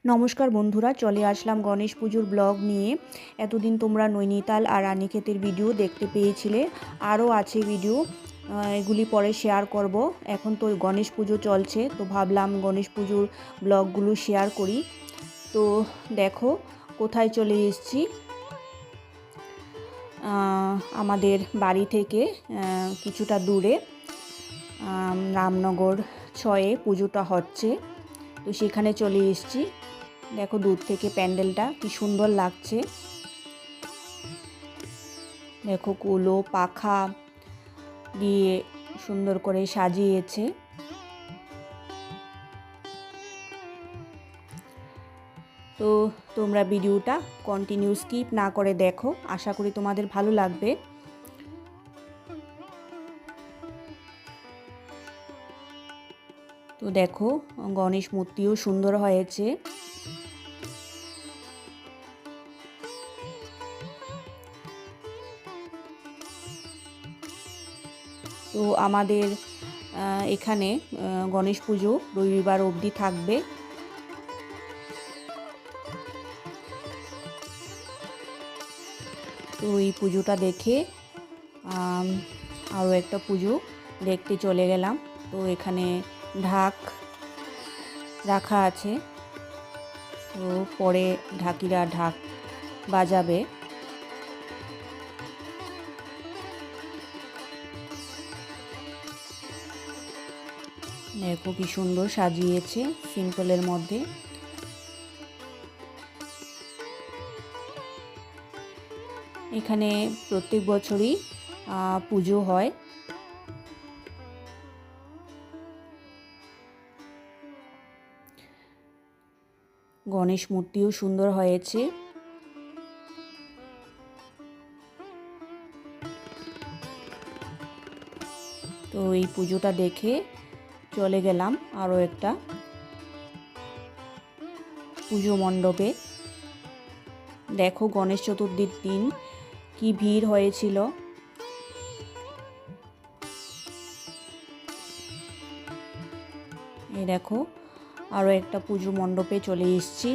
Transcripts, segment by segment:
নমস্কার বন্ধুরা, চলে আসলাম গণেশ পুজোর ব্লগ নিয়ে। এতদিন তোমরা নৈনিতাল আর রানীক্ষেতের ভিডিও দেখতে পেয়েছিলে, আরও আছে ভিডিও, এগুলি পরে শেয়ার করব। এখন তো গণেশ পুজো চলছে, তো ভাবলাম গণেশ পুজোর ব্লগগুলো শেয়ার করি। তো দেখো কোথায় চলে এসেছি। আমাদের বাড়ি থেকে কিছুটা দূরে রামনগর 6-এ পুজোটা হচ্ছে, তো সেখানে চলে এসেছি। দেখো দূর থেকে প্যান্ডেলটা কি সুন্দর লাগছে। দেখো কুলো পাখা দিয়ে সুন্দর করে সাজিয়েছে। তো তোমরা ভিডিওটা কন্টিনিউ স্কিপ না করে দেখো, আশা করি তোমাদের ভালো লাগবে। তো দেখো গণেশ মূর্তিও সুন্দর হয়েছে। তো আমাদের এখানে গণেশ পুজো রবিবার অবধি থাকবে। তো এই পুজোটা দেখে আরও একটা পুজো দেখতে চলে গেলাম। তো এখানে ঢাক রাখা আছে, তো পরে ঢাকিরা ঢাক বাজাবে। দেখো কি সুন্দর সাজিয়েছে সিম্পলের মধ্যে। এখানে প্রত্যেক বছরই পুজো হয়। গণেশ মূর্তিও সুন্দর হয়েছে। তো এই পুজোটা দেখে চলে গেলাম আরও একটা পুজো মণ্ডপে। দেখো গণেশ চতুর্থীর দিন কি ভিড় হয়েছিল। এই দেখো আরও একটা পুজো মণ্ডপে চলে এসেছি।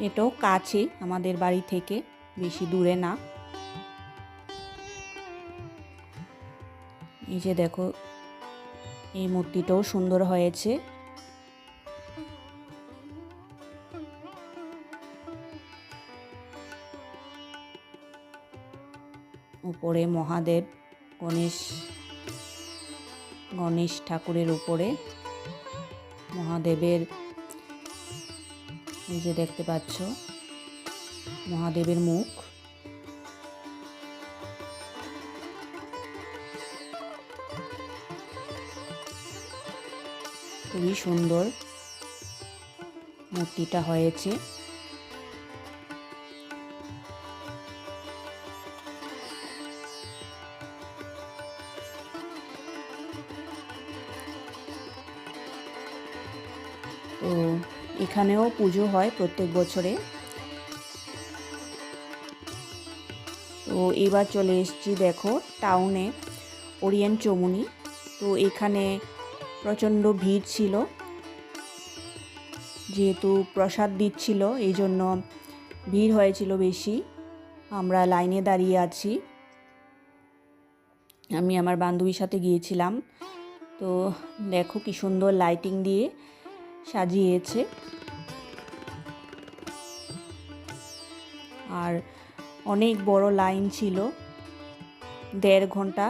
এটাও কাছে আমাদের বাড়ি থেকে, বেশি দূরে না। এই যে দেখো এই মূর্তিটাও সুন্দর হয়েছে। উপরে মহাদেব, গণেশ ঠাকুরের উপরে মহাদেবের, এই যে দেখতে পাচ্ছ মহাদেবের মুখ। খুবই সুন্দর মূর্তিটা হয়েছে। তো এখানেও পুজো হয় প্রত্যেক বছরে। তো এবার চলে এসেছি দেখো টাউনে, ওরিয়েন্ট চমুনি। তো এখানে প্রচণ্ড ভিড় ছিল, যেহেতু প্রসাদ দিচ্ছিল এই জন্য ভিড় হয়েছিল বেশি। আমরা লাইনে দাঁড়িয়ে আছি, আমি আমার বান্ধবীর সাথে গিয়েছিলাম। তো দেখো কি সুন্দর লাইটিং দিয়ে সাজিয়েছে। আর অনেক বড় লাইন ছিল, 1.5 ঘন্টা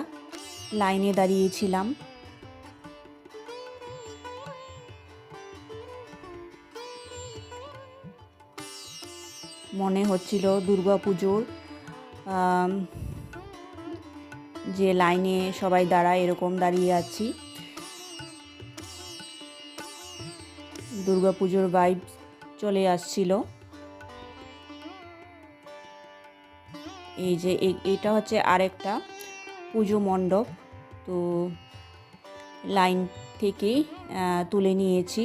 লাইনে দাঁড়িয়েছিলাম। মনে হচ্ছিল দুর্গাপুজোর যে লাইনে সবাই দাঁড়ায় এরকম দাঁড়িয়ে আছি। দুর্গাপুজোর ভাইব চলে আসছিল। এই যে এটা হচ্ছে আরেকটা পুজো মণ্ডপ। তো লাইন থেকেই তুলে নিয়েছি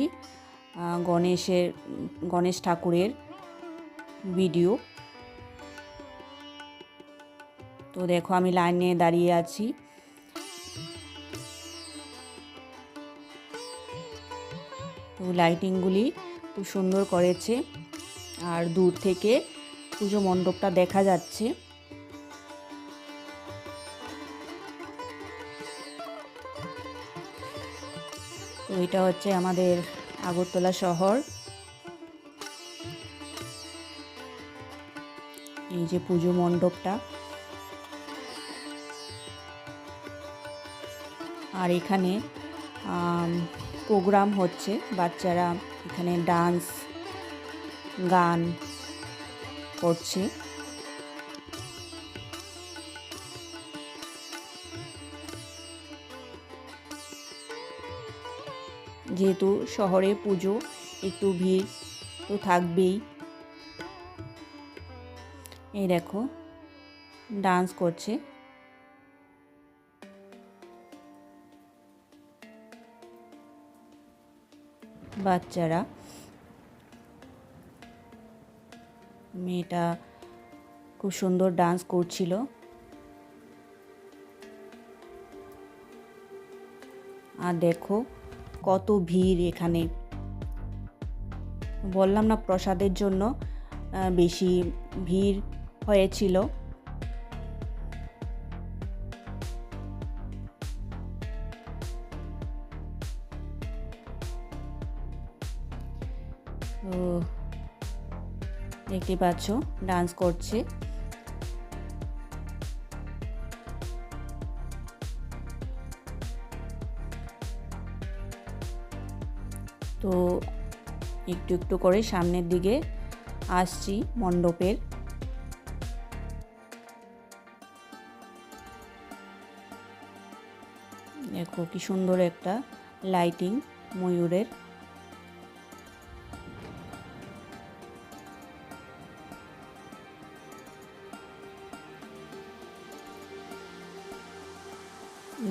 গণেশ ঠাকুরের ভিডিও। তো তো দেখো আমি লাইনে দাঁড়িয়ে আছি। তো লাইটিংগুলি খুব সুন্দর করেছে, আর দূর থেকে পুজো মণ্ডপটা দেখা যাচ্ছে। তো এটা হচ্ছে আমাদের আগরতলা শহর। এই যে পুজো মণ্ডপটা, আর এখানে প্রোগ্রাম হচ্ছে, বাচ্চারা এখানে ডান্স গান করছে। যেহেতু শহরে পুজো, একটু ভিড় তো থাকবেই। এই দেখো ডান্স করছে বাচ্চারা। মেয়েটা খুব সুন্দর ডান্স করছিল। আর দেখো কত ভিড় এখানে। বললাম না, প্রসাদের জন্য বেশি ভিড় হয়েছিল। তো দেখতে পাচ্ছ ডান্স করছে। তো একটু একটু করে সামনের দিকে আসছি মণ্ডপের। দেখো কি সুন্দর একটা লাইটিং ময়ূরের।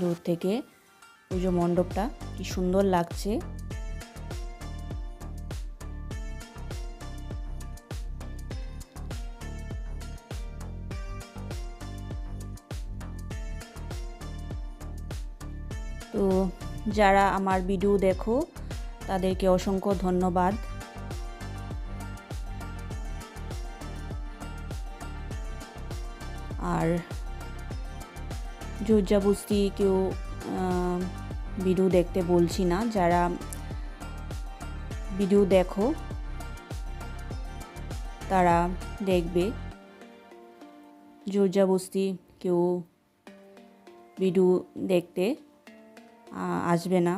দূর থেকে পুজো মণ্ডপটা কি সুন্দর লাগছে। তো যারা আমার ভিডিও দেখো তাদেরকে অসংখ্য ধন্যবাদ। আর জোরজাবস্তি কেউ ভিডিও দেখতে বলছি না, যারা ভিডিও দেখো তারা দেখবে। জোরজাবস্তি কেউ ভিডিও দেখতে আসবে না।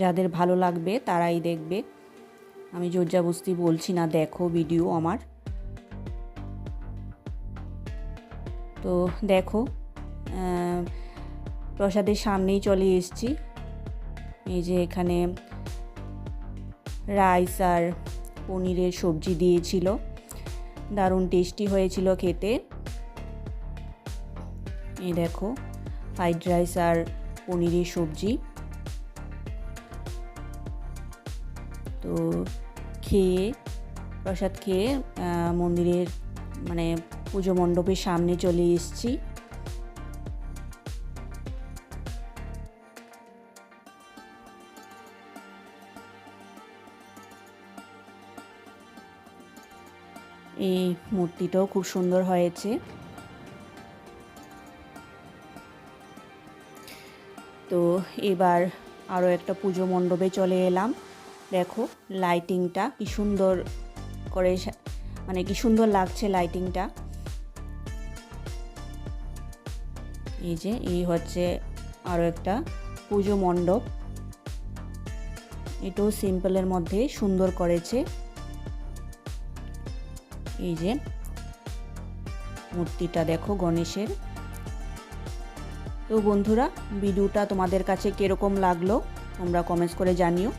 যাদের ভালো লাগবে তারাই দেখবে, আমি জোরজাবস্তি বলছি না, দেখো ভিডিও আমার। তো দেখো প্রসাদের সামনেই চলে এসেছি। এই যে এখানে রাইস আর পনিরের সবজি দিয়েছিল, দারুণ টেস্টি হয়েছিল খেতে। এই দেখো ফ্রাইড রাইস আর পনিরের সবজি। তো খেয়ে প্রসাদ খেয়ে মন্দিরের মানে পুজো মণ্ডপের সামনে চলে এসেছি। এই মূর্তিটাও খুব সুন্দর হয়েছে। তো এবার আরও একটা পুজো মণ্ডপে চলে এলাম। দেখো লাইটিংটা কি সুন্দর করে, মানে কি সুন্দর লাগছে লাইটিংটা। এই যে এই হচ্ছে আরও একটা পুজো মণ্ডপ, এটাও সিম্পলের মধ্যে সুন্দর করেছে। এই যে মূর্তিটা দেখো গণেশের। তো বন্ধুরা, ভিডিওটা তোমাদের কাছে কিরকম লাগলো তোমরা কমেন্টস করে জানিও।